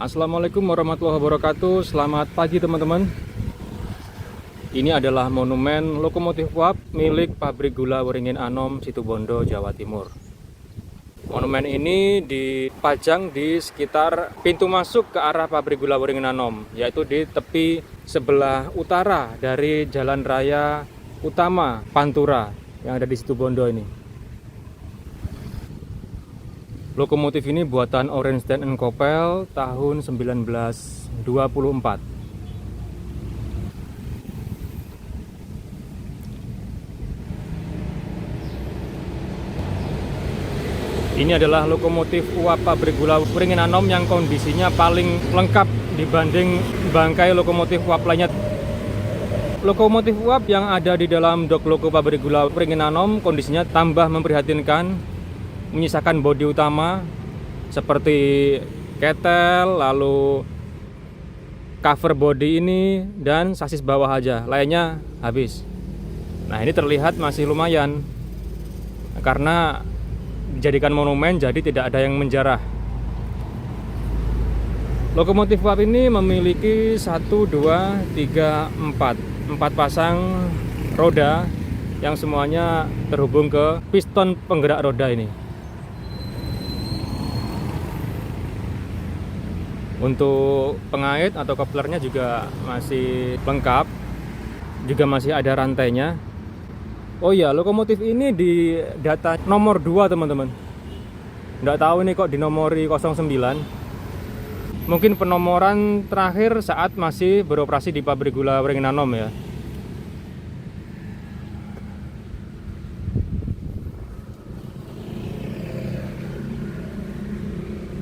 Assalamualaikum warahmatullahi wabarakatuh. Selamat pagi teman-teman. Ini adalah monumen lokomotif uap milik pabrik gula Waringin Anom, Situbondo, Jawa Timur. Monumen ini dipajang di sekitar pintu masuk ke arah pabrik gula Waringin Anom, yaitu di tepi sebelah utara dari jalan raya utama Pantura yang ada di Situbondo ini. Lokomotif ini buatan Orange & Coppel tahun 1924. Ini adalah lokomotif uap pabrik gula Waringin Anom yang kondisinya paling lengkap dibanding bangkai lokomotif uap lainnya. Lokomotif uap yang ada di dalam dok loko pabrik gula Waringin Anom kondisinya tambah memprihatinkan, menyisakan bodi utama seperti ketel, lalu cover bodi ini, dan sasis bawah aja, lainnya habis. Nah, ini terlihat masih lumayan karena dijadikan monumen, jadi tidak ada yang menjarah. Lokomotif uap ini memiliki 1, 2, 3, 4 pasang roda yang semuanya terhubung ke piston penggerak roda ini. Untuk pengait atau koplernya juga masih lengkap, juga masih ada rantainya. Oh iya, lokomotif ini di data nomor 2 teman-teman. Nggak tahu ini kok dinomori 09. Mungkin penomoran terakhir saat masih beroperasi di pabrik gula Waringin Anom ya.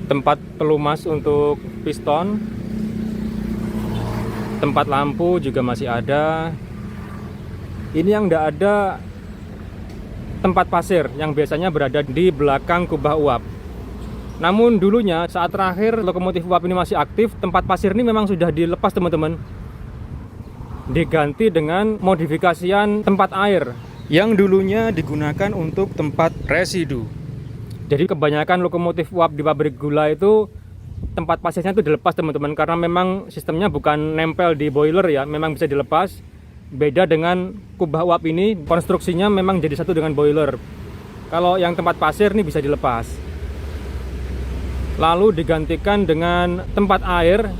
Tempat pelumas untuk piston, tempat lampu juga masih ada. Ini yang tidak ada tempat pasir yang biasanya berada di belakang kubah uap. Namun dulunya saat terakhir lokomotif uap ini masih aktif, tempat pasir ini memang sudah dilepas teman-teman, diganti dengan modifikasian tempat air yang dulunya digunakan untuk tempat residu. Jadi kebanyakan lokomotif uap di pabrik gula itu tempat pasirnya itu dilepas teman-teman, karena memang sistemnya bukan nempel di boiler ya, memang bisa dilepas. Beda dengan kubah uap ini, konstruksinya memang jadi satu dengan boiler. Kalau yang tempat pasir ini bisa dilepas. Lalu digantikan dengan tempat air,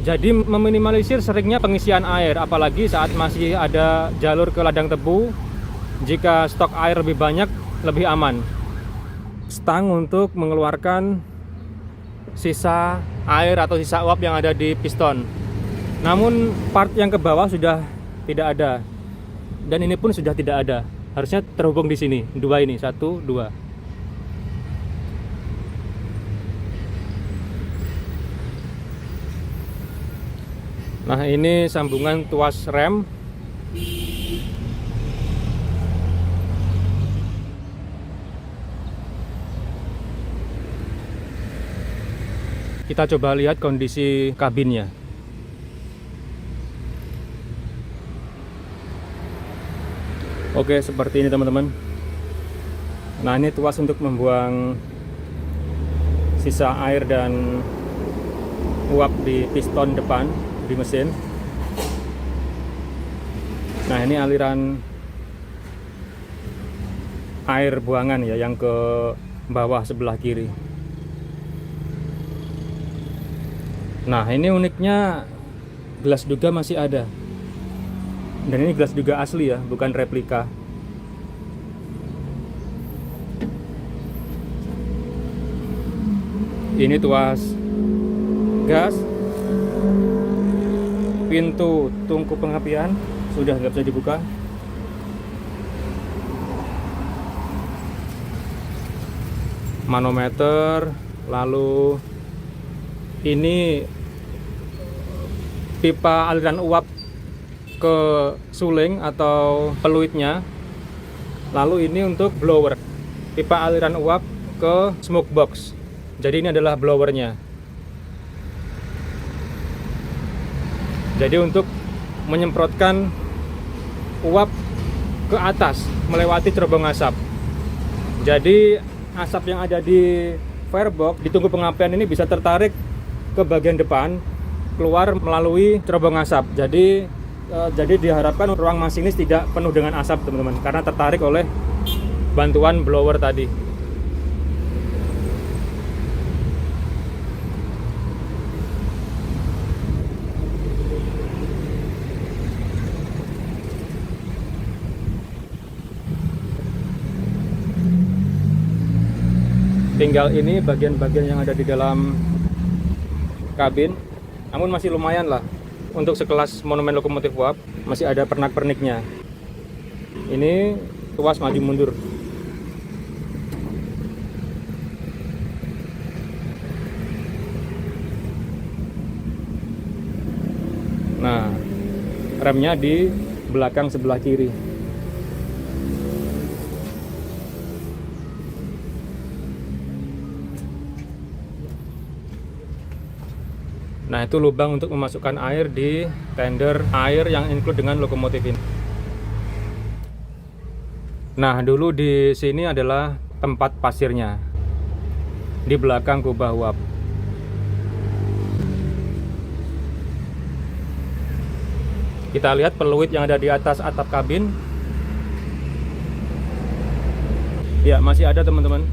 jadi meminimalisir seringnya pengisian air, apalagi saat masih ada jalur ke ladang tebu. Jika stok air lebih banyak, lebih aman. Stang untuk mengeluarkan sisa air atau sisa uap yang ada di piston. Namun part yang ke bawah sudah tidak ada, dan ini pun sudah tidak ada. Harusnya terhubung di sini, dua ini, 1, 2. Nah, ini sambungan tuas rem. Kita coba lihat kondisi kabinnya. Oke, seperti ini teman-teman. Nah, ini tuas untuk membuang sisa air dan uap di piston depan di mesin. Nah, ini aliran air buangan ya yang ke bawah sebelah kiri. Nah, ini uniknya gelas duga masih ada. Dan ini gelas duga asli ya, bukan replika. Ini tuas gas. Pintu tungku pengapian sudah nggak bisa dibuka. Manometer, lalu ini pipa aliran uap ke suling atau peluitnya. Lalu ini untuk blower, pipa aliran uap ke smoke box. Jadi ini adalah blowernya. Jadi untuk menyemprotkan uap ke atas melewati cerobong asap. Jadi asap yang ada di firebox di tungku pengapian ini bisa tertarik ke bagian depan, keluar melalui cerobong asap. Jadi diharapkan ruang masinis tidak penuh dengan asap teman-teman, karena tertarik oleh bantuan blower tadi. Tinggal ini bagian-bagian yang ada di dalam kabin, namun masih lumayan lah untuk sekelas monumen lokomotif uap, masih ada pernak-perniknya. Ini tuas maju mundur. Nah, remnya di belakang sebelah kiri. Nah, itu lubang untuk memasukkan air di tender air yang include dengan lokomotif ini. Nah, dulu di sini adalah tempat pasirnya, di belakang kubah uap. Kita lihat peluit yang ada di atas atap kabin. Ya, masih ada teman-teman.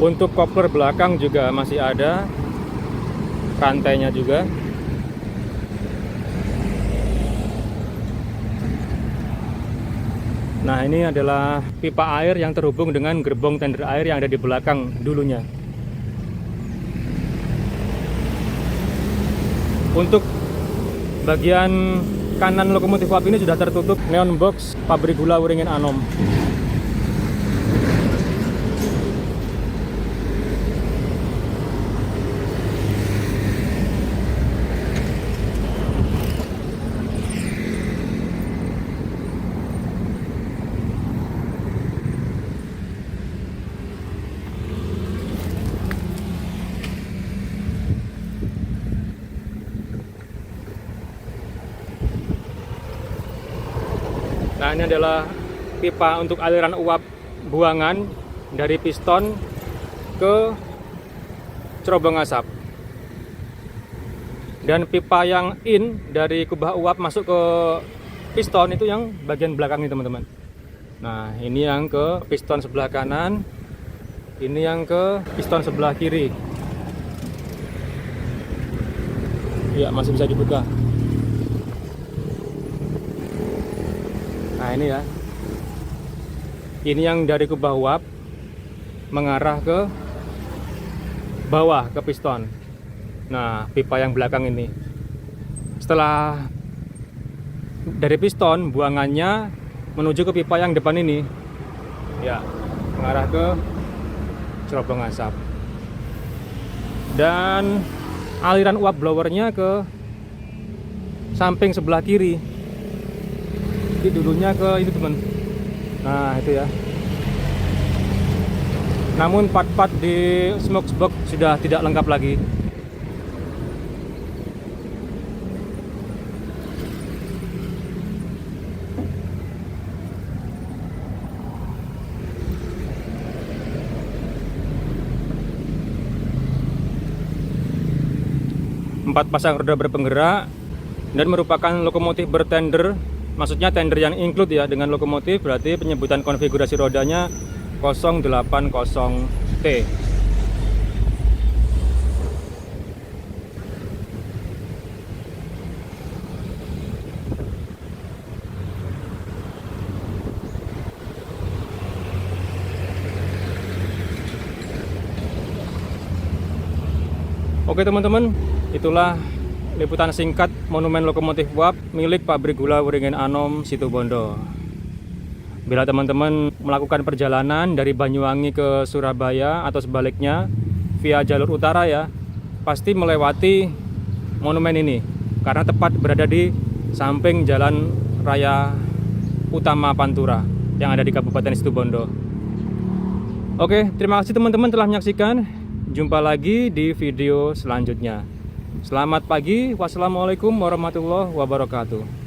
Untuk kopler belakang juga masih ada, rantainya juga. Nah, ini adalah pipa air yang terhubung dengan gerbong tender air yang ada di belakang dulunya. Untuk bagian kanan lokomotif uap ini sudah tertutup neon box pabrik gula Wieringen Anom. Nah, ini adalah pipa untuk aliran uap buangan dari piston ke cerobong asap. Dan pipa yang in dari kubah uap masuk ke piston itu yang bagian belakang ini teman-teman. Nah, ini yang ke piston sebelah kanan, ini yang ke piston sebelah kiri. Ya, masih bisa dibuka. Nah, ini ya, ini yang dari kubah uap mengarah ke bawah ke piston. Nah, pipa yang belakang ini, setelah dari piston buangannya menuju ke pipa yang depan ini, ya, mengarah ke cerobong asap. Dan aliran uap blowernya ke samping sebelah kiri. Jadi dulunya ke itu teman. Nah, itu ya. Namun part-part di smoke box sudah tidak lengkap lagi. Empat pasang roda berpenggerak dan merupakan lokomotif bertender. Maksudnya tender yang include ya dengan lokomotif, berarti penyebutan konfigurasi rodanya 080T. Oke teman-teman, itulah liputan singkat monumen lokomotif uap milik pabrik gula Wieringen Anom Situbondo. Bila teman-teman melakukan perjalanan dari Banyuwangi ke Surabaya atau sebaliknya via jalur utara ya, pasti melewati monumen ini karena tepat berada di samping jalan raya utama Pantura yang ada di Kabupaten Situbondo. Oke, terima kasih teman-teman telah menyaksikan. Jumpa lagi di video selanjutnya. Selamat pagi, wassalamualaikum warahmatullahi wabarakatuh.